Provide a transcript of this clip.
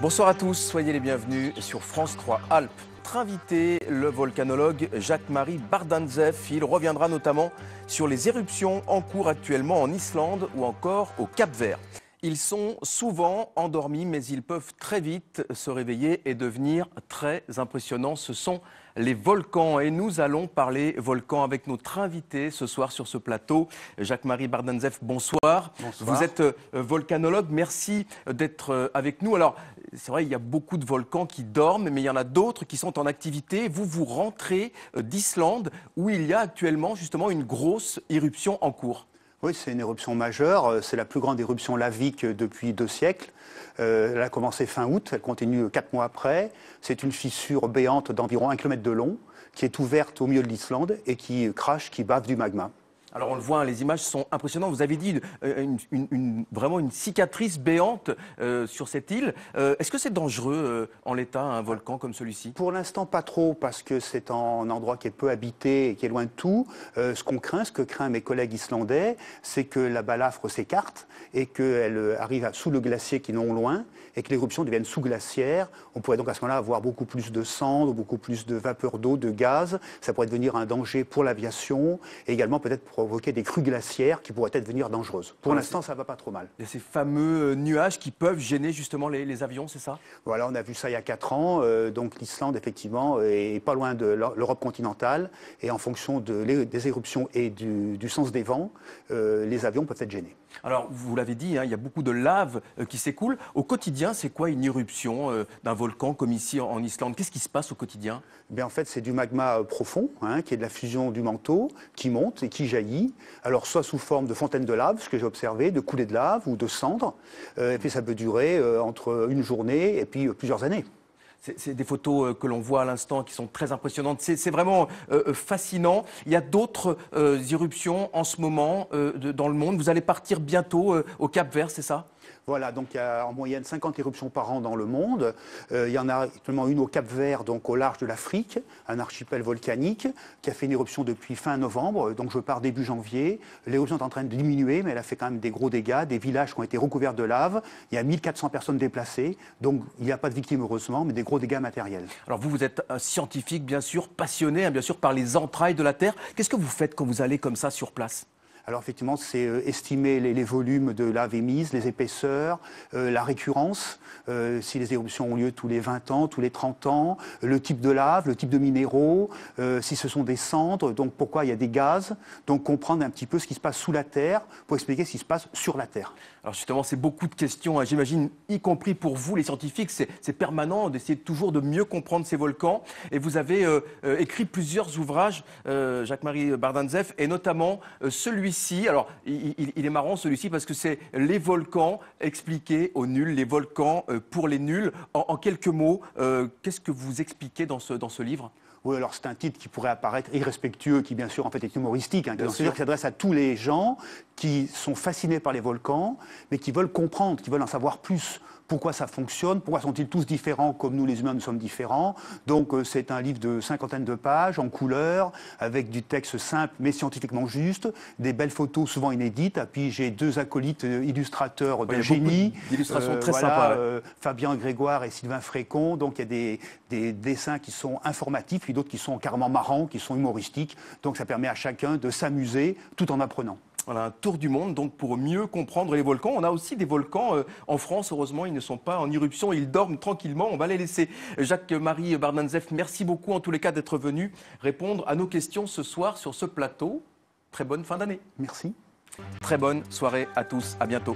Bonsoir à tous, soyez les bienvenus sur France 3 Alpes. Notre invité, le volcanologue Jacques-Marie Bardantzev. Il reviendra notamment sur les éruptions en cours actuellement en Islande ou encore au Cap-Vert. Ils sont souvent endormis, mais ils peuvent très vite se réveiller et devenir très impressionnants. Ce sont les volcans. Et nous allons parler volcans avec notre invité ce soir sur ce plateau, Jacques-Marie Bardantzev. Bonsoir. Bonsoir. Vous êtes volcanologue. Merci d'être avec nous. Alors, c'est vrai, il y a beaucoup de volcans qui dorment, mais il y en a d'autres qui sont en activité. Vous rentrez d'Islande, où il y a actuellement justement une grosse éruption en cours. Oui, c'est une éruption majeure. C'est la plus grande éruption lavique depuis 2 siècles. Elle a commencé fin août, elle continue 4 mois après. C'est une fissure béante d'environ 1 km de long qui est ouverte au milieu de l'Islande et qui crache, qui bave du magma. Alors on le voit, les images sont impressionnantes. Vous avez dit vraiment une cicatrice béante sur cette île. Est-ce que c'est dangereux en l'état, un volcan comme celui-ci? Pour l'instant, pas trop, parce que c'est un endroit qui est peu habité et qui est loin de tout. Ce que craignent mes collègues islandais, c'est que la balafre s'écarte et qu'elle arrive sous le glacier qui est non loin et que l'éruption devienne sous-glaciaire. On pourrait donc à ce moment-là avoir beaucoup plus de cendres, beaucoup plus de vapeur d'eau, de gaz. Ça pourrait devenir un danger pour l'aviation et également peut-être provoquer des crues glaciaires qui pourraient devenir dangereuses. Pour l'instant, ça ne va pas trop mal. Il y a ces fameux nuages qui peuvent gêner justement les avions, c'est ça? Voilà, on a vu ça il y a 4 ans. Donc l'Islande, effectivement, est pas loin de l'Europe continentale. Et en fonction des éruptions et du sens des vents, les avions peuvent être gênés. Alors, vous l'avez dit, il y a beaucoup de lave qui s'écoule. Au quotidien, c'est quoi une éruption d'un volcan comme ici en Islande? Qu'est-ce qui se passe au quotidien? En fait, c'est du magma profond, qui est de la fusion du manteau, qui monte et qui jaillit. Alors, soit sous forme de fontaine de lave, ce que j'ai observé, de coulées de lave ou de cendres. Et puis, ça peut durer entre une journée et puis plusieurs années. C'est des photos que l'on voit à l'instant qui sont très impressionnantes. C'est vraiment fascinant. Il y a d'autres éruptions en ce moment dans le monde. Vous allez partir bientôt au Cap-Vert, c'est ça? Voilà, donc il y a en moyenne 50 éruptions par an dans le monde. Il y en a actuellement une au Cap-Vert, donc au large de l'Afrique, un archipel volcanique qui a fait une éruption depuis fin novembre. Donc je pars début janvier. L'éruption est en train de diminuer, mais elle a fait quand même des gros dégâts, des villages qui ont été recouverts de lave. Il y a 1400 personnes déplacées, donc il n'y a pas de victimes heureusement, mais des gros dégâts matériels. Alors vous êtes un scientifique, bien sûr, passionné, bien sûr, par les entrailles de la Terre. Qu'est-ce que vous faites quand vous allez comme ça sur place? Alors effectivement, c'est estimer les volumes de lave émise, les épaisseurs, la récurrence, si les éruptions ont lieu tous les 20 ans, tous les 30 ans, le type de lave, le type de minéraux, si ce sont des cendres, donc pourquoi il y a des gaz, donc comprendre un petit peu ce qui se passe sous la Terre pour expliquer ce qui se passe sur la Terre. Alors justement, c'est beaucoup de questions, j'imagine, y compris pour vous les scientifiques, c'est permanent d'essayer toujours de mieux comprendre ces volcans. Et vous avez écrit plusieurs ouvrages, Jacques-Marie Bardantzev, et notamment celui-ci. Alors, il est marrant celui-ci parce que c'est les volcans expliqués aux nuls, les volcans pour les nuls. En quelques mots, qu'est-ce que vous expliquez dans ce livre ? Oui, alors c'est un titre qui pourrait apparaître irrespectueux, qui bien sûr en fait est humoristique, qui s'adresse à tous les gens qui sont fascinés par les volcans, mais qui veulent comprendre, qui veulent en savoir plus. Pourquoi ça fonctionne? Pourquoi sont-ils tous différents comme nous les humains nous sommes différents? Donc c'est un livre de 50aine de pages en couleur, avec du texte simple mais scientifiquement juste, des belles photos souvent inédites. Et puis j'ai 2 acolytes illustrateurs de génie. D'illustrations très sympas. Fabien Grégoire et Sylvain Frécon. Donc il y a des dessins qui sont informatifs, puis d'autres qui sont carrément marrants, qui sont humoristiques. Donc ça permet à chacun de s'amuser tout en apprenant. Voilà, un tour du monde donc pour mieux comprendre les volcans. On a aussi des volcans en France, heureusement, ils ne sont pas en éruption, ils dorment tranquillement, on va les laisser. Jacques-Marie Bardantzev, merci beaucoup en tous les cas d'être venu répondre à nos questions ce soir sur ce plateau. Très bonne fin d'année. Merci. Très bonne soirée à tous, à bientôt.